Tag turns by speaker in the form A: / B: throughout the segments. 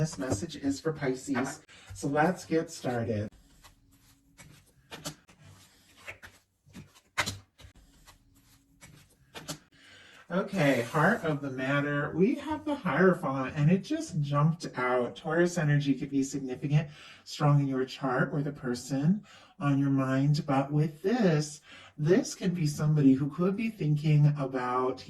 A: this message is for Pisces. So let's get started. Okay, heart of the matter, we have the Hierophant, and it just jumped out. Taurus energy could be significant, strong in your chart or the person on your mind, but with this can be somebody who could be thinking about,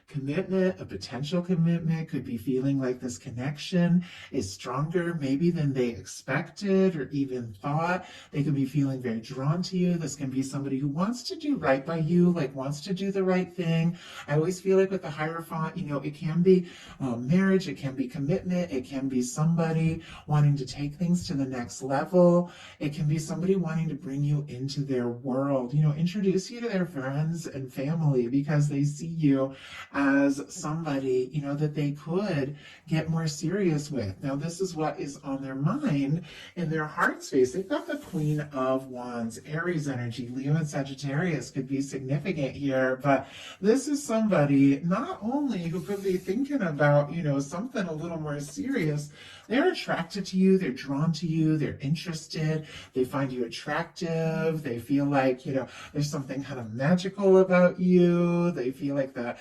A: commitment, a potential commitment, could be feeling like this connection is stronger maybe than they expected or even thought. They could be feeling very drawn to you. This can be somebody who wants to do right by you, like wants to do the right thing. I always feel like with the Hierophant, it can be marriage, it can be commitment, it can be somebody wanting to take things to the next level. It can be somebody wanting to bring you into their world, introduce you to their friends and family because they see you as somebody, that they could get more serious with. Now, this is what is on their mind in their heart space. They've got the Queen of Wands, Aries energy, Leo and Sagittarius could be significant here, but this is somebody not only who could be thinking about, something a little more serious. They're attracted to you, they're drawn to you, they're interested, they find you attractive, they feel like, there's something kind of magical about you, they feel like the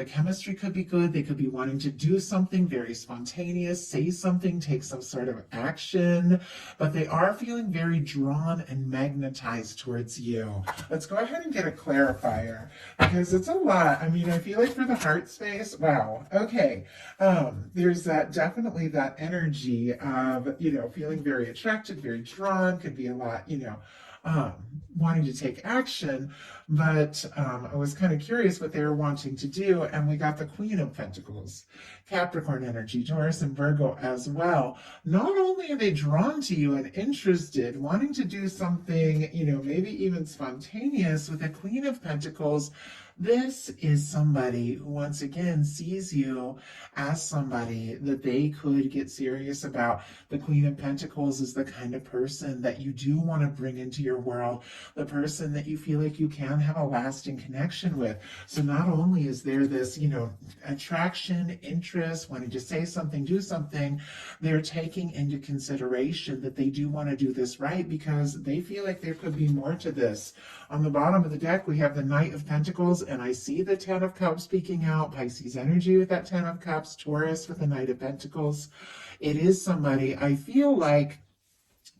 A: chemistry could be good, they could be wanting to do something very spontaneous, say something, take some sort of action, but they are feeling very drawn and magnetized towards you. Let's go ahead and get a clarifier, because it's a lot. I feel like for the heart space, wow, okay, there's definitely that energy of, feeling very attracted, very drawn, could be a lot, wanting to take action, but I was kind of curious what they were wanting to do, and we got the Queen of Pentacles, Capricorn energy, Taurus and Virgo as well. Not only are they drawn to you and interested, wanting to do something, maybe even spontaneous with the Queen of Pentacles, this is somebody who once again sees you as somebody that they could get serious about. The Queen of Pentacles is the kind of person that you do want to bring into your world, the person that you feel like you can have a lasting connection with. So not only is there this, attraction, interest, wanting to say something, do something, they're taking into consideration that they do want to do this right because they feel like there could be more to this. On the bottom of the deck, we have the Knight of Pentacles, and I see the Ten of Cups speaking out, Pisces energy with that Ten of Cups, Taurus with the Knight of Pentacles. It is somebody I feel like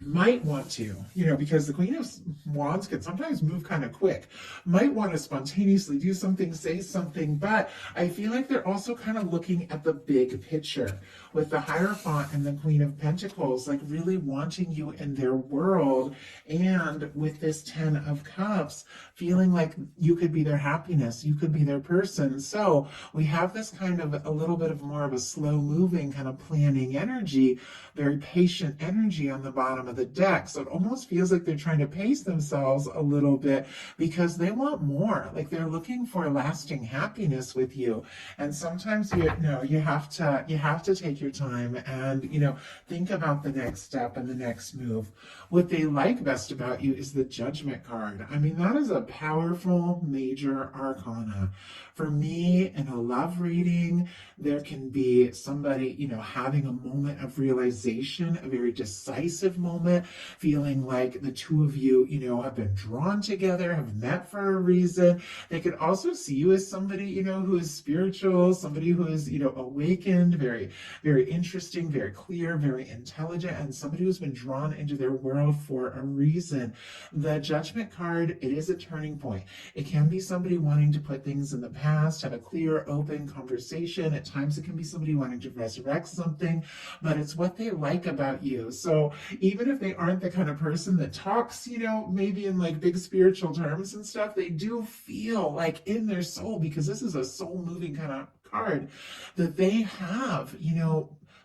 A: might want to, because the Queen of Wands can sometimes move kind of quick, might want to spontaneously do something, say something, but I feel like they're also kind of looking at the big picture with the Hierophant and the Queen of Pentacles, like really wanting you in their world, and with this Ten of Cups, feeling like you could be their happiness, you could be their person. So we have this kind of a little bit of more of a slow moving kind of planning energy, very patient energy on the bottom of the deck. So it almost feels like they're trying to pace themselves a little bit because they want more. Like they're looking for lasting happiness with you. And sometimes you have to take your time and think about the next step and the next move. What they like best about you is the Judgment card. That is a powerful major arcana. For me, in a love reading, there can be somebody, having a moment of realization, a very decisive moment, feeling like the two of you, have been drawn together, have met for a reason. They could also see you as somebody, who is spiritual, somebody who is, awakened, very, very interesting, very clear, very intelligent, and somebody who's been drawn into their world for a reason. The Judgment card, it is a turning point. It can be somebody wanting to put things in the past, have a clear, open conversation. At times it can be somebody wanting to resurrect something, but it's what they like about you. So even if they aren't the kind of person that talks, maybe in like big spiritual terms and stuff, they do feel like in their soul, because this is a soul moving kind of card, that they have,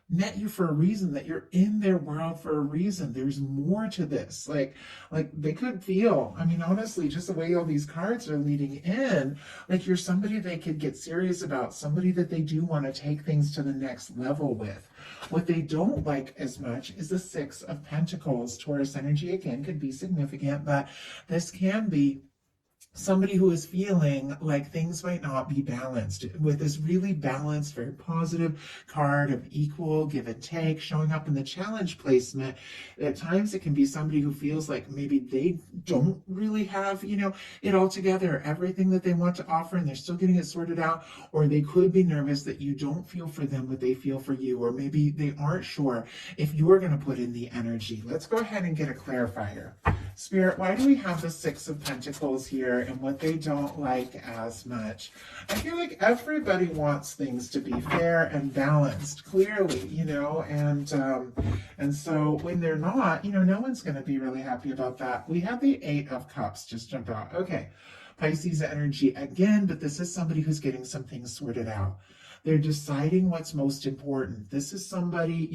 A: met you for a reason, that you're in their world for a reason. There's more to this. Like they could feel, honestly, just the way all these cards are leading in, like you're somebody they could get serious about, somebody that they do want to take things to the next level with. What they don't like as much is the Six of Pentacles. Taurus energy, again, could be significant, but this can be somebody who is feeling like things might not be balanced, with this really balanced, very positive card of equal give and take showing up in the challenge placement. At times it can be somebody who feels like maybe they don't really have, it all together, everything that they want to offer, and they're still getting it sorted out. Or they could be nervous that you don't feel for them what they feel for you, or maybe they aren't sure if you're going to put in the energy. Let's go ahead and get a clarifier. Spirit, why do we have the Six of Pentacles here and what they don't like as much? I feel like everybody wants things to be fair and balanced, clearly, and so when they're not, no one's going to be really happy about that. We have the Eight of Cups just jump out. Okay, Pisces energy again, but this is somebody who's getting some things sorted out. They're deciding what's most important. This is somebody,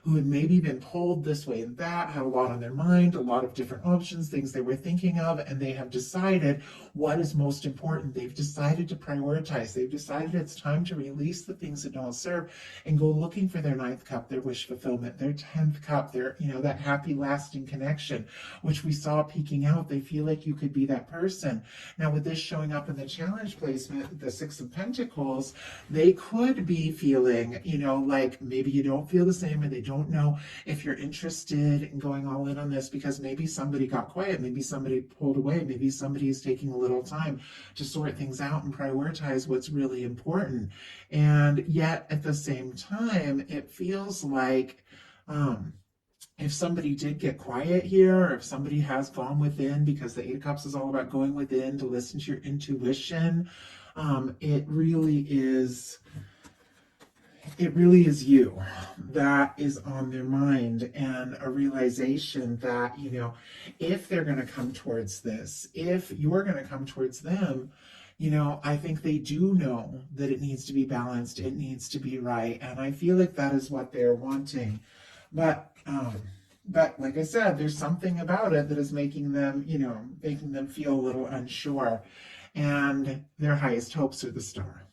A: who had maybe been pulled this way and that, had a lot on their mind, a lot of different options, things they were thinking of, and they have decided what is most important. They've decided to prioritize. They've decided it's time to release the things that don't serve and go looking for their ninth cup, their wish fulfillment, their 10th cup, their, that happy lasting connection, which we saw peeking out. They feel like you could be that person. Now, with this showing up in the challenge placement, the Six of Pentacles, they could be feeling, like maybe you don't feel the same, and they don't know if you're interested in going all in on this because maybe somebody got quiet, maybe somebody pulled away, maybe somebody is taking a little time to sort things out and prioritize what's really important. And yet at the same time, it feels like if somebody did get quiet here, or if somebody has gone within, because the Eight of Cups is all about going within to listen to your intuition, it really is you that is on their mind, and a realization that, if they're going to come towards this, if you're going to come towards them, I think they do know that it needs to be balanced, it needs to be right, and I feel like that is what they're wanting. But like I said, there's something about it that is making them feel a little unsure. And their highest hopes are the Star.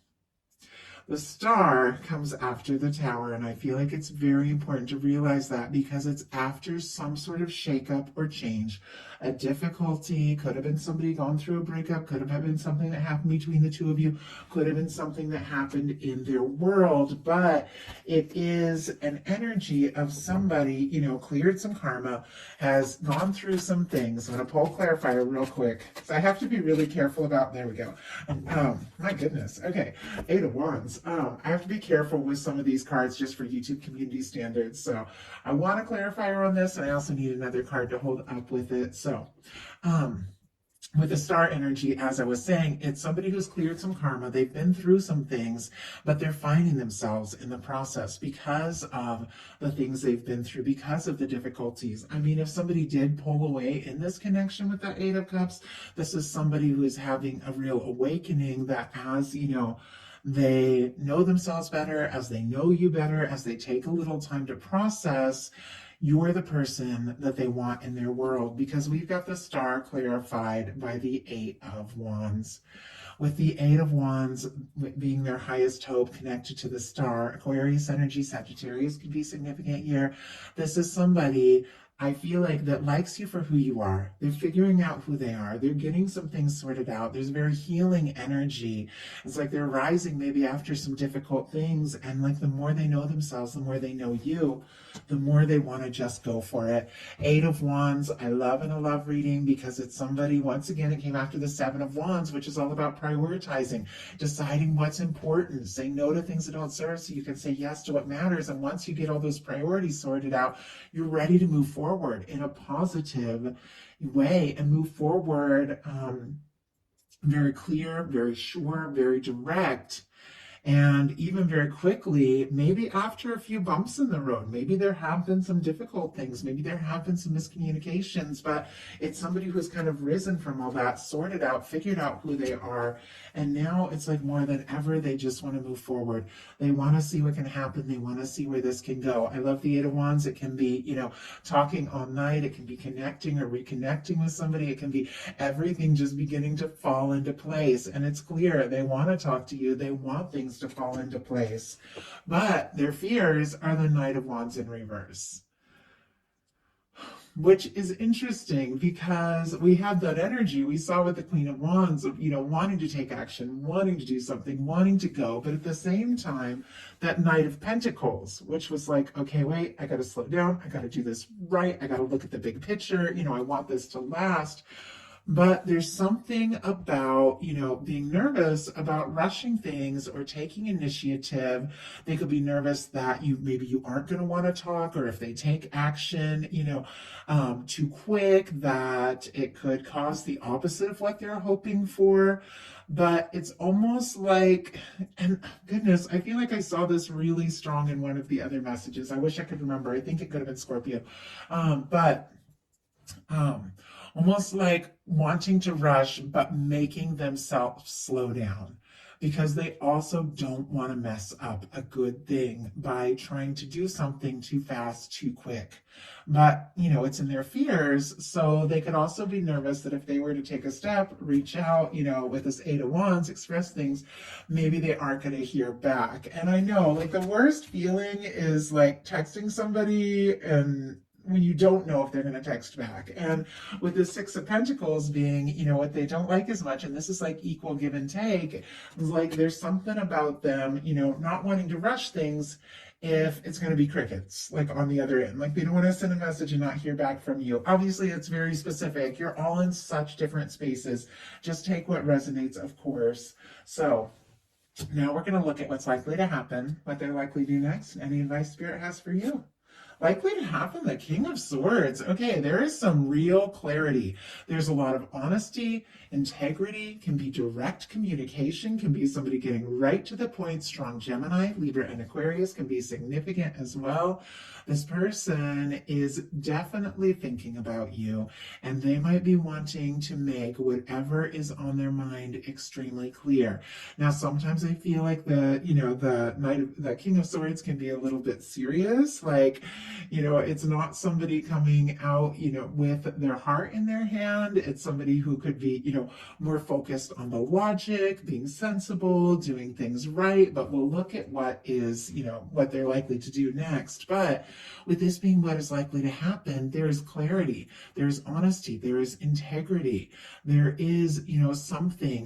A: The Star comes after the Tower, and I feel like it's very important to realize that, because it's after some sort of shakeup or change. A difficulty, could have been somebody gone through a breakup, could have been something that happened between the two of you, could have been something that happened in their world, but it is an energy of somebody, cleared some karma, has gone through some things. I'm going to pull clarifier real quick, so I have to be really careful about, there we go. My goodness. Okay, Eight of Wands. I have to be careful with some of these cards just for YouTube community standards. So I want a clarifier on this, and I also need another card to hold up with it. So with the Star energy, as I was saying, it's somebody who's cleared some karma. They've been through some things, but they're finding themselves in the process because of the things they've been through, because of the difficulties. I mean, if somebody did pull away in this connection with that Eight of Cups, this is somebody who is having a real awakening, that as, they know themselves better, as they know you better, as they take a little time to process, you're the person that they want in their world, because we've got the Star clarified by the Eight of Wands. With the Eight of Wands being their highest hope connected to the Star, Aquarius energy, Sagittarius can be significant here. This is somebody, I feel like, that likes you for who you are. They're figuring out who they are. They're getting some things sorted out. There's a very healing energy. It's like they're rising maybe after some difficult things, and like the more they know themselves, the more they know you, the more they want to just go for it. Eight of Wands, I love in a love reading, because it's somebody, once again, it came after the Seven of Wands, which is all about prioritizing, deciding what's important, saying no to things that don't serve so you can say yes to what matters. And once you get all those priorities sorted out, you're ready to move forward in a positive way, and move forward very clear, very sure, very direct, and even very quickly, maybe after a few bumps in the road. Maybe there have been some difficult things, maybe there have been some miscommunications, but it's somebody who's kind of risen from all that, sorted out, figured out who they are, and now it's like more than ever, they just want to move forward. They want to see what can happen. They want to see where this can go. I love the Eight of Wands. It can be, talking all night. It can be connecting or reconnecting with somebody. It can be everything just beginning to fall into place. And it's clear they want to talk to you. They want things to fall into place. But their fears are the Knight of Wands in reverse. which is interesting because we had that energy we saw with the Queen of Wands of, wanting to take action, wanting to do something, wanting to go, but at the same time, that Knight of Pentacles, which was like, okay, wait, I got to slow down. I got to do this right. I got to look at the big picture. I want this to last. But there's something about, being nervous about rushing things or taking initiative. They could be nervous that maybe you aren't going to want to talk, or if they take action, too quick, that it could cause the opposite of what they're hoping for. But it's almost like, and goodness, I feel like I saw this really strong in one of the other messages. I wish I could remember. I think it could have been Scorpio. But almost like wanting to rush, but making themselves slow down, because they also don't want to mess up a good thing by trying to do something too fast, too quick. But, it's in their fears. So they could also be nervous that if they were to take a step, reach out, with this Eight of Wands, express things, maybe they aren't going to hear back. And I know, like, the worst feeling is like texting somebody and when you don't know if they're going to text back. And with the Six of Pentacles being, what they don't like as much, and this is like equal give and take, it's like there's something about them, not wanting to rush things if it's going to be crickets, like on the other end. Like they don't want to send a message and not hear back from you. Obviously, it's very specific. You're all in such different spaces. Just take what resonates, of course. So now we're going to look at what's likely to happen, what they're likely to do next, and any advice Spirit has for you. Likely to happen, the King of Swords. Okay, there is some real clarity. There's a lot of honesty, integrity, can be direct communication, can be somebody getting right to the point. Strong Gemini, Libra, and Aquarius can be significant as well. This person is definitely thinking about you, and they might be wanting to make whatever is on their mind extremely clear. Now, sometimes I feel like the King of Swords can be a little bit serious. Like, it's not somebody coming out, with their heart in their hand. It's somebody who could be, more focused on the logic, being sensible, doing things right. But we'll look at what is, what they're likely to do next. But with this being what is likely to happen, there is clarity, there is honesty, there is integrity, there is,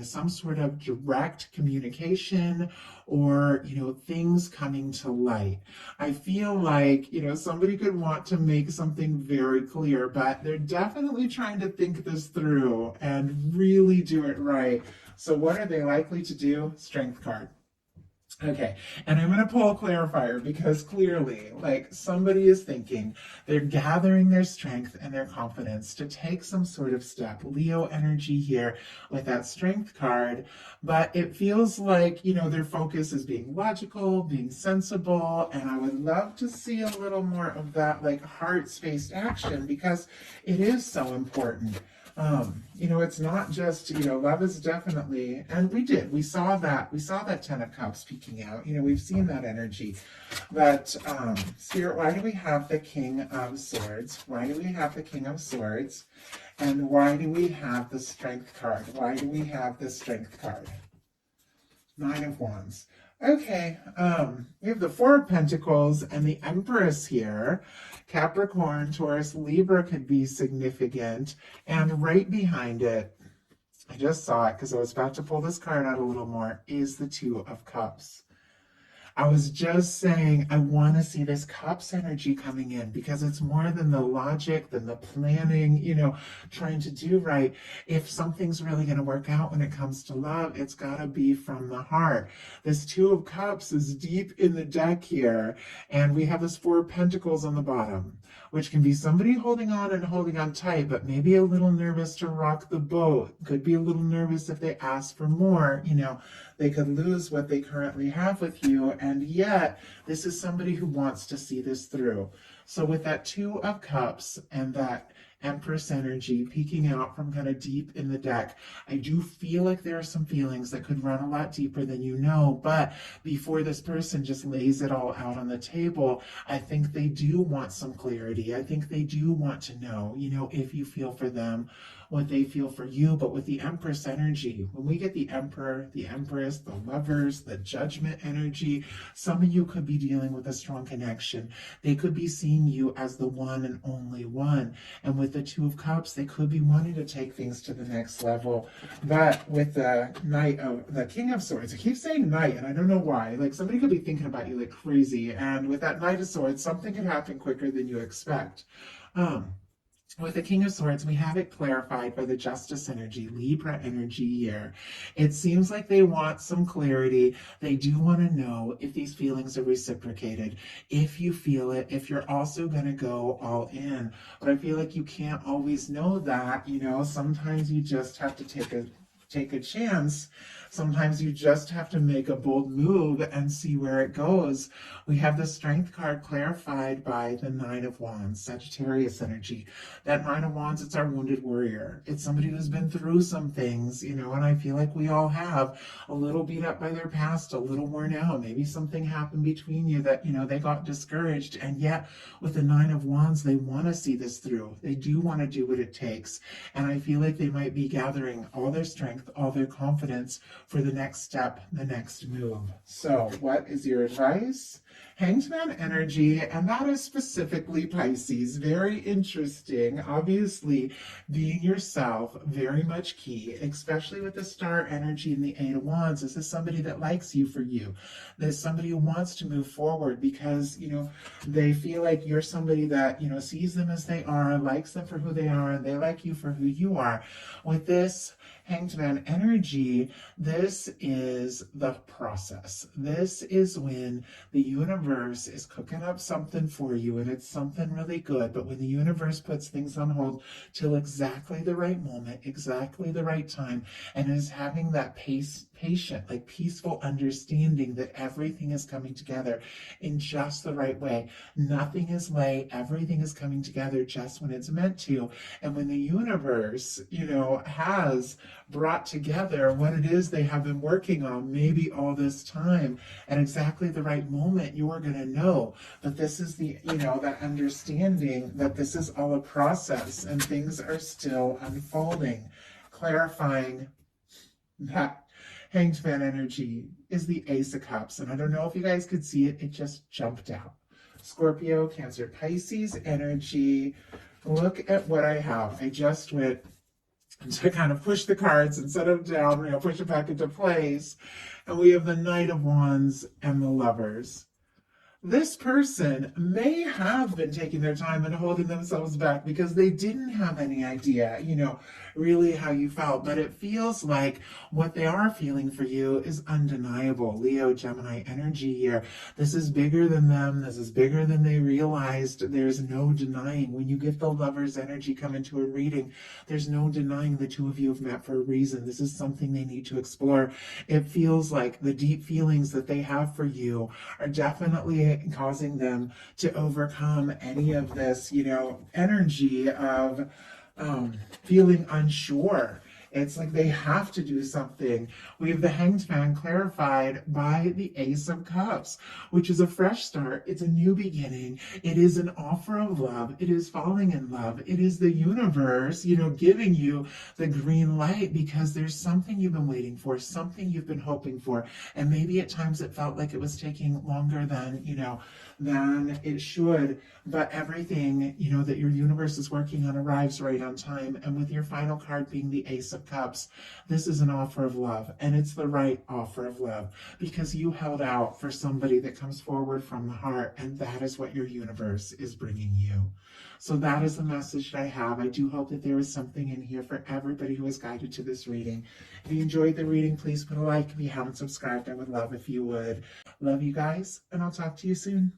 A: some sort of direct communication, or, things coming to light. I feel like, somebody could want to make something very clear, but they're definitely trying to think this through and really do it right. So what are they likely to do? Strength card. Okay, and I'm going to pull a clarifier because clearly, like, somebody is thinking they're gathering their strength and their confidence to take some sort of step. Leo energy here with that strength card, but it feels like, their focus is being logical, being sensible, and I would love to see a little more of that, like, heart-spaced action, because it is so important. It's not just, love is definitely, and we saw that 10 of Cups peeking out, we've seen that energy. But, Spirit, why do we have the King of Swords? Why do we have the King of Swords? And why do we have the Strength card? Why do we have the Strength card? Nine of Wands. Okay, we have the Four of Pentacles and the Empress here. Capricorn, Taurus, Libra could be significant. And right behind it, I just saw it because I was about to pull this card out a little more, is the Two of Cups. I was just saying, I want to see this Cups energy coming in, because it's more than the logic, than the planning, trying to do right. If something's really going to work out when it comes to love, it's got to be from the heart. This Two of Cups is deep in the deck here, and we have this Four of Pentacles on the bottom, which can be somebody holding on tight, but maybe a little nervous to rock the boat. Could be a little nervous if they ask for more, they could lose what they currently have with you, and yet this is somebody who wants to see this through. So with that Two of Cups and that Empress energy peeking out from kind of deep in the deck. I do feel like there are some feelings that could run a lot deeper than you know, but before this person just lays it all out on the table, I think they do want some clarity. I think they do want to know, if you feel for them, what they feel for you. But with the Empress energy, when we get the Emperor, the Empress, the Lovers, the Judgment energy, some of you could be dealing with a strong connection. They could be seeing you as the one and only one. And with the Two of Cups, they could be wanting to take things to the next level. But with the King of Swords, I keep saying Knight, and I don't know why. Like, somebody could be thinking about you like crazy. And with that Knight of Swords, something could happen quicker than you expect. With the King of Swords, we have it clarified by the Justice energy, Libra energy here. It seems like they want some clarity. They do want to know if these feelings are reciprocated, if you feel it, if you're also going to go all in. But I feel like you can't always know that, sometimes you just have to take a chance. Sometimes you just have to make a bold move and see where it goes. We have the Strength card clarified by the Nine of Wands, Sagittarius energy. That Nine of Wands, it's our wounded warrior. It's somebody who's been through some things, and I feel like we all have, a little beat up by their past, a little worn out. Maybe something happened between you that, they got discouraged. And yet with the Nine of Wands, they want to see this through. They do want to do what it takes. And I feel like they might be gathering all their strength, all their confidence for the next step, the next move. So what is your advice? Hanged Man energy, and that is specifically Pisces. Very interesting. Obviously, being yourself, very much key, especially with the Star energy and the Eight of Wands. This is somebody that likes you for you. There's somebody who wants to move forward because, they feel like you're somebody that, sees them as they are, likes them for who they are, and they like you for who you are. With this Hanged Man energy, this is the process. This is when the universe is cooking up something for you, and it's something really good. But when the universe puts things on hold till exactly the right moment, exactly the right time, and is having that patient, like peaceful understanding that everything is coming together in just the right way. Nothing is late. Everything is coming together just when it's meant to. And when the universe, has brought together what it is they have been working on maybe all this time at exactly the right moment, you are going to know that this is that understanding that this is all a process and things are still unfolding. Clarifying that Hanged Man energy is the Ace of Cups, and I don't know if you guys could see it, it just jumped out. Scorpio, Cancer, Pisces energy. Look at what I have. I just went to kind of push the cards and set them down, push it back into place. And we have the Knight of Wands and the Lovers. This person may have been taking their time and holding themselves back because they didn't have any idea, really how you felt. But it feels like what they are feeling for you is undeniable. Leo, Gemini energy here. This is bigger than them. This is bigger than they realized. There's no denying. When you get the Lover's energy come into a reading, there's no denying the two of you have met for a reason. This is something they need to explore. It feels like the deep feelings that they have for you are definitely causing them to overcome any of this, energy of feeling unsure. It's like they have to do something. We have the Hanged Man clarified by the Ace of Cups, which is a fresh start. It's a new beginning. It is an offer of love. It is falling in love. It is the universe, giving you the green light because there's something you've been waiting for, something you've been hoping for. And maybe at times it felt like it was taking longer than, than it should. But everything, that your universe is working on arrives right on time. And with your final card being the Ace of Cups, this is an offer of love, and it's the right offer of love because you held out for somebody that comes forward from the heart, and that is what your universe is bringing you. So that is the message that I have. I do hope that there is something in here for everybody who is guided to this reading. If you enjoyed the reading, please put a like. If you haven't subscribed, I would love if you would. Love you guys, and I'll talk to you soon.